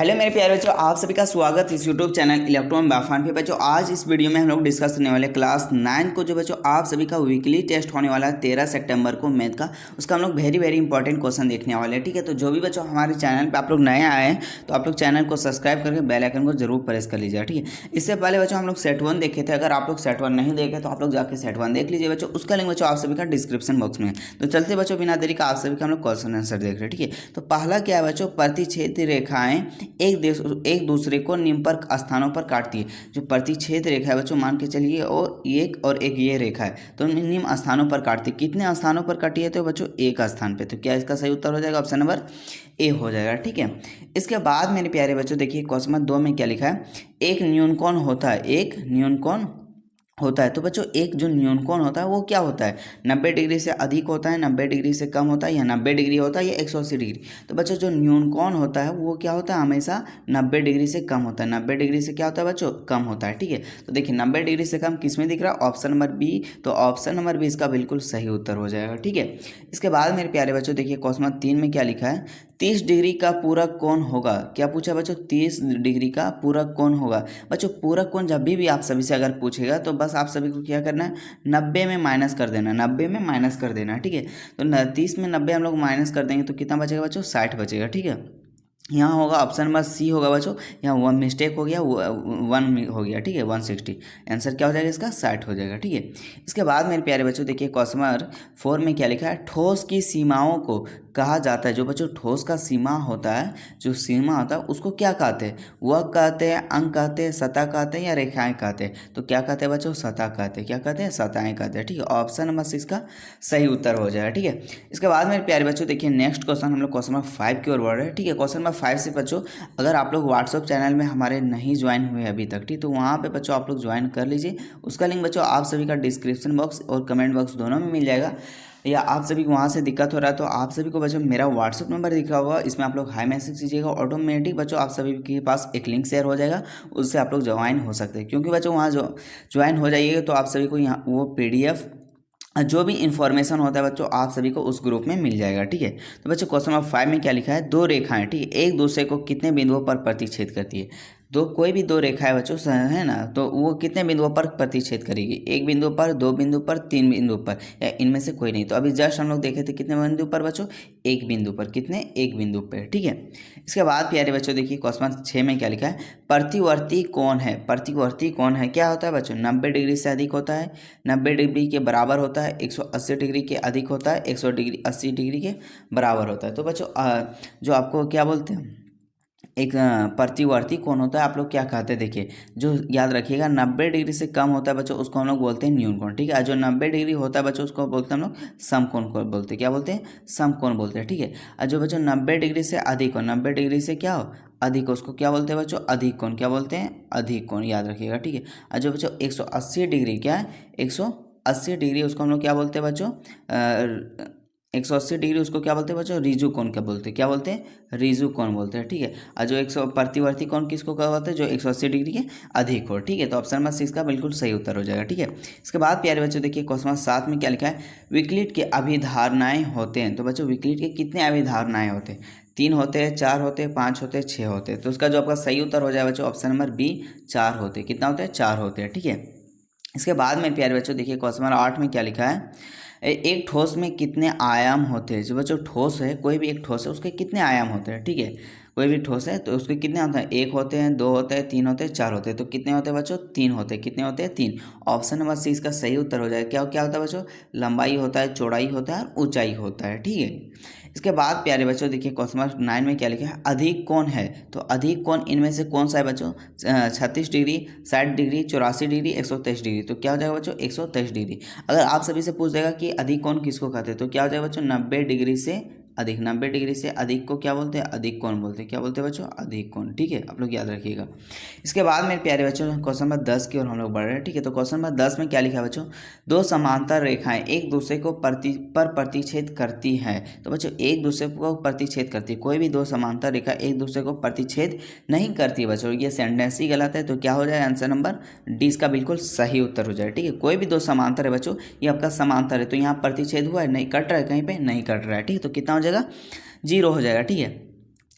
Hello मेरे प्यारे बच्चों, आप सभी का स्वागत इस यूट्यूब चैनल इलेक्ट्रॉन बाफान पे। बच्चों आज इस वीडियो में हम लोग डिस्कस करने वाले क्लास 9 को, जो बच्चों आप सभी का वीकली टेस्ट होने वाला है 13 सितंबर को मैथ का, उसका हम लोग वेरी इंपॉर्टेंट क्वेश्चन देखने वाले हैं। ठीक है, तो जो भी बच्चों हमारे चैनल पर आप लोग नए आए हैं तो आप लोग चैनल को सब्सक्राइब करके बेल आइकन को जरूर प्रेस कर लीजिए। ठीक है, इससे पहले बच्चों हम लोग सेट 1 देखे थे। अगर आप लोग सेट 1 नहीं देखे तो आप लोग जाकर सेट 1 देख लीजिए बच्चों। उसका लिंक बच्चों आप सभी का डिस्क्रिप्शन बॉक्स में है। तो चलते बच्चों बिना देरी का आप सभी का हम लोग क्वेश्चन आंसर देख रहे हैं। ठीक है, तो पहला क्या है बच्चों, प्रतिच्छेद रेखाएं एक दूसरे को निम्न पर स्थानों पर काटती है। जो प्रतिच्छेद रेखा है बच्चों, मान के चलिए और एक ये रेखा है, तो निम्न स्थानों पर काटती है। कितने स्थानों पर काटी है? तो बच्चों एक स्थान पे। तो क्या इसका सही उत्तर हो जाएगा? ऑप्शन नंबर ए हो जाएगा। ठीक है, इसके बाद मेरे प्यारे बच्चों देखिए क्वेश्चन नंबर 2 में क्या लिखा है। एक न्यूनकोण होता है, एक न्यूनकोण होता है। तो बच्चों एक जो न्यूनकोण होता है वो क्या होता है? 90 डिग्री से अधिक होता है, 90 डिग्री से कम होता है, या 90 डिग्री होता है, या 180 डिग्री। तो बच्चों जो न्यूनकोण होता है वो क्या होता है? हमेशा 90 डिग्री से कम होता है। 90 डिग्री से क्या होता है बच्चों? कम होता है। ठीक है, तो देखिए 90 डिग्री से कम किस में दिख रहा है? Option number B. तो ऑप्शन नंबर बी इसका बिल्कुल सही उत्तर हो जाएगा। ठीक है, इसके बाद मेरे प्यारे बच्चों देखिए क्वेश्चन नंबर 3 में क्या लिखा है। 30 डिग्री का पूरक कोण होगा। क्या पूछा बच्चों? 30 डिग्री का पूरक कोण होगा। बच्चों पूरक कोण जब भी आप सभी से अगर पूछेगा तो बस आप सभी को क्या करना है? 90 में माइनस कर देना, 90 में माइनस कर देना। ठीक है, तो 30 में 90 हम लोग माइनस कर देंगे तो कितना बचेगा बच्चों? 60 बचेगा। ठीक है, यहाँ होगा ऑप्शन नंबर सी होगा बच्चों। यहाँ वन मिस्टेक हो गया, वन हो गया। ठीक है, 160। आंसर क्या हो जाएगा इसका? 60 हो जाएगा। ठीक है, इसके बाद मेरे प्यारे बच्चों देखिए क्वेश्चन नंबर 4 में क्या लिखा है। ठोस की सीमाओं को कहा जाता है। जो बच्चों ठोस का सीमा होता है, जो सीमा होता है उसको क्या कहते हैं? वह कहते हैं, अंक कहते हैं, सतह कहते हैं, या रेखाएं कहते हैं? तो क्या कहते हैं बच्चों? सतह कहते हैं। क्या कहते हैं? सतहें कहते हैं। ठीक है, ऑप्शन नंबर सी इसका सही उत्तर हो जाएगा। ठीक है, इसके बाद मेरे प्यारे बच्चों देखिए नेक्स्ट क्वेश्चन हम लोग क्वेश्चन नंबर 5 की ओर बढ़ रहे हैं। ठीक है, क्वेश्चन नंबर 5 से बच्चों अगर आप लोग व्हाट्सअप चैनल में हमारे नहीं ज्वाइन हुए अभी तक, ठीक, तो वहाँ पे बच्चों आप लोग ज्वाइन कर लीजिए। उसका लिंक बच्चों आप सभी का डिस्क्रिप्शन बॉक्स और कमेंट बॉक्स दोनों में मिल जाएगा। या आप सभी को वहाँ से दिक्कत हो रहा है तो आप सभी को बच्चों मेरा व्हाट्सअप नंबर दिख रहा होगा, इसमें आप लोग हाई मैसेज कीजिएगा, ऑटोमेटिक बच्चों आप सभी के पास एक लिंक शेयर हो जाएगा, उससे आप लोग ज्वाइन हो सकते हैं। क्योंकि बच्चों वहाँ जो ज्वाइन हो जाइएगा तो आप सभी को यहाँ वो PDF जो भी इंफॉर्मेशन होता है बच्चों आप सभी को उस ग्रुप में मिल जाएगा। ठीक है, तो बच्चों क्वेश्चन नंबर 5 में क्या लिखा है। दो रेखाएं, ठीक है, एक दूसरे को कितने बिंदुओं पर प्रतिच्छेद करती है? कोई भी दो रेखाएं बच्चों है ना, तो वो कितने बिंदुओं पर प्रतिच्छेद करेगी? एक बिंदु पर, दो बिंदु पर, तीन बिंदु पर, या इनमें से कोई नहीं। तो अभी जस्ट हम लोग देखे थे कितने बिंदु पर बच्चों? एक बिंदु पर। कितने? एक बिंदु पर। ठीक है, इसके बाद प्यारे बच्चों देखिए क्वेश्चन 6 में क्या लिखा है। प्रतिवर्ती कौन है? प्रतिवर्ती कौन है क्या होता है बच्चों? 90 डिग्री से अधिक होता है, 90 डिग्री के बराबर होता है, 180 डिग्री के अधिक होता है, 180 डिग्री के बराबर होता है। तो बच्चों जो आपको क्या बोलते हैं, एक प्रतिवर्ती कौन होता है, आप लोग क्या कहते हैं? देखिए जो याद रखिएगा 90 डिग्री से कम होता है बच्चों उसको हम लोग बोलते हैं न्यूनकोण। ठीक है, जो 90 डिग्री होता है बच्चों उसको बोलते हैं हम लोग समकोण को बोलते हैं। क्या बोलते हैं? समकोण बोलते हैं। ठीक है, और जो बच्चों 90 डिग्री से अधिक हो, 90 डिग्री से क्या हो? अधिक हो, उसको क्या बोलते हैं बच्चों? अधिक कोण। क्या बोलते हैं? अधिक कोण, याद रखिएगा। ठीक है, और जो बच्चों 180 डिग्री क्या है? 180 डिग्री उसको हम लोग क्या बोलते हैं बच्चों? 180 डिग्री उसको क्या बोलते हैं बच्चों? रिजु कोण क्या बोलते हैं? क्या बोलते हैं? रिजु कोण बोलते हैं। ठीक है, और जो 100 प्रतिवर्ती कोण किसको क्या बोलते हैं? जो 180 डिग्री के अधिक हो। ठीक है, तो ऑप्शन नंबर 6 का बिल्कुल सही उत्तर हो जाएगा। ठीक है, इसके बाद प्यारे बच्चों देखिए क्वेश्चन नंबर 7 में क्या लिखा है। विकलित के अभिधारणाएं होते हैं। तो बच्चों विकलित के कितने अभिधारणाएं होते हैं? 3 होते हैं, 4 होते हैं, 5 होते हैं, 6 होते हैं। तो उसका जो आपका सही उत्तर हो जाए बच्चों ऑप्शन नंबर बी 4 होते हैं। कितना होते हैं? 4 होते हैं। ठीक है, इसके बाद में प्यारे बच्चों देखिए क्वेश्चन नंबर 8 में क्या लिखा है। एक ठोस में कितने आयाम होते हैं? जो बच्चों ठोस है, कोई भी एक ठोस है उसके कितने आयाम होते हैं? ठीक है, कोई भी ठोस है तो उसके कितने होते हैं? एक होते हैं, दो होते हैं, तीन होते हैं, चार होते हैं। तो कितने होते हैं बच्चों? 3 होते हैं। कितने होते हैं? 3। ऑप्शन नंबर सी इसका सही उत्तर हो जाएगा। क्या क्या होता है बच्चों? लंबाई होता है, चौड़ाई होता है और ऊंचाई होता है। ठीक है, इसके बाद प्यारे बच्चों देखिए क्वेश्चन नंबर 9 में क्या लिखा है। अधिक कौन है? तो अधिक कौन इनमें से कौन सा है बच्चों? 36 डिग्री, 60 डिग्री, 84 डिग्री, 123 डिग्री। तो क्या हो जाएगा बच्चों? 123 डिग्री। अगर आप सभी से पूछ देगा कि अधिक कौन किसको कहते हैं तो क्या हो जाएगा बच्चों? 90 डिग्री से अधिक। 90 डिग्री से अधिक को क्या बोलते हैं? अधिक कोण बोलते हैं। क्या बोलते हैं बच्चों? अधिक कोण। ठीक है, आप लोग याद रखिएगा। इसके बाद मेरे प्यारे बच्चों क्वेश्चन नंबर 10 की ओर हम लोग बढ़ रहे हैं। ठीक है, तो क्वेश्चन नंबर 10 में क्या लिखा है बच्चों। दो समांतर रेखाएं एक दूसरे को प्रतिच्छेद करती हैं। तो बच्चों एक दूसरे को प्रतिच्छेद करती है, कोई भी दो समांतर रेखा एक दूसरे को प्रतिच्छेद नहीं करती बच्चों। ये सेंटेंस ही गलत है, तो क्या हो जाए? आंसर नंबर डी इसका बिल्कुल सही उत्तर हो जाए। ठीक है, कोई भी दो समांतर है बच्चों, ये आपका समांतर है तो यहाँ प्रतिच्छेद हुआ है, नहीं कट रहा है, कहीं पे नहीं कट रहा है। ठीक है, तो कितना हो जाएगा? 0 हो जाएगा। ठीक है,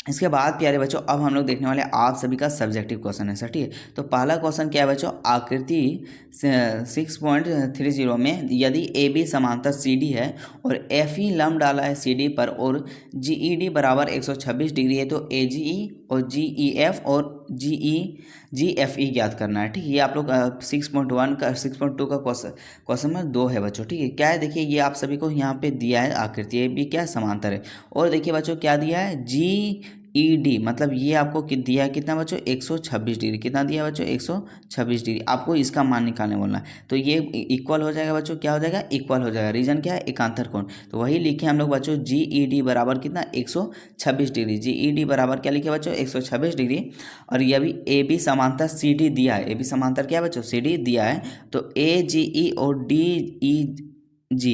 इसके बाद प्यारे बच्चों अब हम लोग देखने वाले आप सभी का सब्जेक्टिव क्वेश्चन है सर, ठीक है। तो पहला क्वेश्चन क्या है बच्चों, आकृति 6.30 में यदि ए बी समांतर सी डी है और एफ ई लंब डाला है सी डी पर और जी ई डी बराबर 126 डिग्री है, तो ए जी ई और जी ई एफ और जी एफ ई ज्ञात करना है, ठीक है। ये आप लोग 6.1 का 6.2 का क्वेश्चन नंबर 2 है बच्चों, ठीक है। क्या है देखिए, ये आप सभी को यहाँ पे दिया है आकृति ए बी क्या है, समांतर है। और देखिए बच्चों क्या दिया है, जी ई डी, मतलब ये आपको दिया है कितना बच्चों, 126 डिग्री। कितना दिया है बच्चों, 126 डिग्री। आपको इसका मान निकालने बोलना है, तो ये इक्वल हो जाएगा बच्चों, क्या हो जाएगा, इक्वल हो जाएगा। रीजन क्या है, एकांतर कोण। तो वही लिखे हम लोग बच्चों, जी ई डी बराबर कितना, 126 डिग्री। जी ई डी बराबर क्या लिखे बच्चों, 126 डिग्री। और ये भी ए बी समांतर सी डी दिया है, ए बी समांतर क्या है बच्चों, सी डी दिया है। तो ए जी ई और डी ई जी,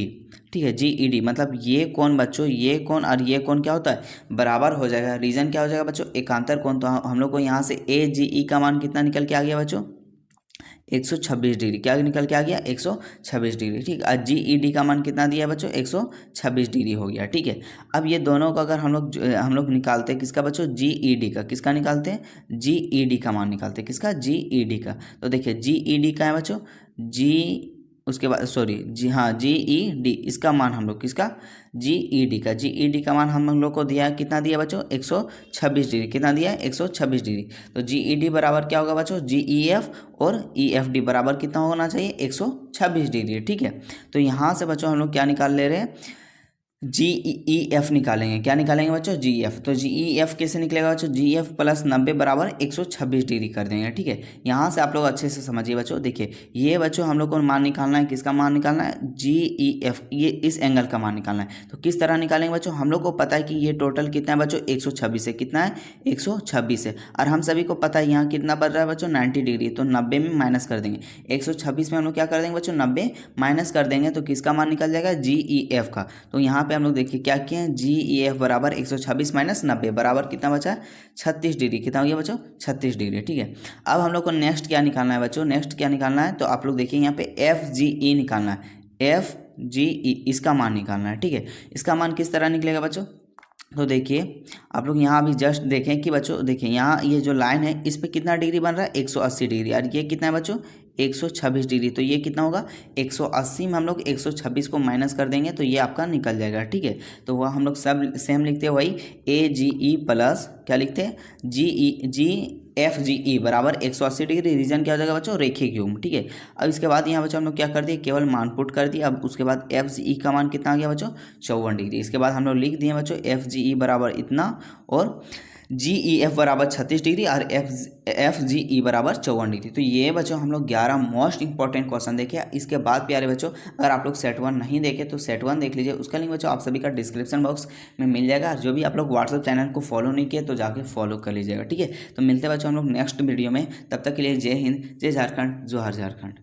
ठीक है, जी ई डी, मतलब ये कौन बच्चों, ये कौन और ये कौन क्या होता है, बराबर हो जाएगा। रीजन क्या हो जाएगा बच्चों, एकांतर कोण। तो हम लोग को यहाँ से ए जी ई का मान कितना निकल के आ गया बच्चों, 126 डिग्री। क्या निकल के आ गया, 126 डिग्री, ठीक। और जी ई डी का मान कितना दिया है बच्चों, 126 डिग्री हो गया, ठीक है। अब ये दोनों का अगर हम लोग निकालते हैं किसका बच्चों, जी ई डी का। किसका निकालते हैं, जी ई डी का मान निकालते हैं, किसका, जी ई डी का। तो देखिए जी ई डी का है बच्चों, जी, उसके बाद सॉरी जी, हाँ, जी ई डी, इसका मान हम लोग किसका, जी ई डी का। जी ई डी का मान हम लोग को दिया है, कितना दिया बच्चों, 126 डिग्री। कितना दिया है, 126 डिग्री। तो जी ई डी बराबर क्या होगा बच्चों, जी ई एफ और ई एफ डी बराबर कितना होना चाहिए, 126 डिग्री, ठीक है। तो यहाँ से बच्चों हम लोग क्या निकाल ले रहे हैं, जी ई एफ निकालेंगे। क्या निकालेंगे बच्चों, जी एफ। तो जी ई एफ कैसे निकलेगा बच्चों, जी एफ प्लस 90 बराबर 126 डिग्री कर देंगे, ठीक है। यहाँ से आप लोग अच्छे से समझिए बच्चों। देखिए ये बच्चों हम लोग को मान निकालना है, किसका मान निकालना है, जी ई एफ, ये इस एंगल का मान निकालना है। तो किस तरह निकालेंगे बच्चों, हम लोग को पता है कि ये टोटल कितना है बच्चों, 126 है। कितना है, 126 है। और हम सभी को पता है यहाँ कितना बन रहा है बच्चों, 90 डिग्री। तो 90 में माइनस कर देंगे, 126 में हम लोग क्या कर देंगे बच्चों, 90 माइनस कर देंगे, तो किसका मान निकल जाएगा, जी ई एफ का। तो यहाँ पे हम लोग देखिए क्या किए हैं, जी ई एफ बराबर 126 माइनस 90 बराबर कितना बचा, 36 डिग्री। कितना हो गया बच्चों, 36 डिग्री, ठीक है। अब हम लोग को नेक्स्ट क्या निकालना है बच्चों, नेक्स्ट क्या निकालना है, तो आप लोग देखिए यहाँ पे एफ जी ई निकालना है, एफ जी ई, इसका मान निकालना है, ठीक है। इसका मान किस तरह निकलेगा बच्चों, तो देखिए आप लोग यहाँ भी जस्ट देखें कि बच्चों देखिए यहाँ ये जो लाइन है इस पे कितना डिग्री बन रहा है, 180 डिग्री। और ये कितना है बच्चों, 126 डिग्री। तो ये कितना होगा, 180 में हम लोग 126 को माइनस कर देंगे तो ये आपका निकल जाएगा, ठीक है। तो वह हम लोग सब सेम लिखते हैं, वही ए जी ई प्लस क्या लिखते हैं, जी ई जी एफ जी ई बराबर 180 डिग्री। रीजन क्या हो जाएगा बच्चों, रेखीय घूम, ठीक है। अब इसके बाद यहाँ बच्चों हम लोग क्या कर दिए, केवल मान पुट कर दिया। अब उसके बाद एफ जी ई का मान कितना आ गया बच्चों, 54 डिग्री। इसके बाद हम लोग लिख दिए बच्चों एफ जी ई बराबर इतना और जी ई एफ बराबर 36 डिग्री और एफ जी ई बराबर 54 डिग्री। तो ये बच्चों हम लोग 11 मोस्ट इंपॉर्टेंट क्वेश्चन देखे। इसके बाद प्यारे बच्चों अगर आप लोग सेट 1 नहीं देखे तो सेट 1 देख लीजिए, उसका लिंक बच्चों आप सभी का डिस्क्रिप्शन बॉक्स में मिल जाएगा। जो भी आप लोग व्हाट्सअप चैनल को फॉलो नहीं किए तो जाके फॉलो कर लीजिएगा, ठीक है। तो मिलते हैं बच्चों हम लोग नेक्स्ट वीडियो में, तब तक के लिए जय हिंद, जय झारखंड, जोहार झारखंड।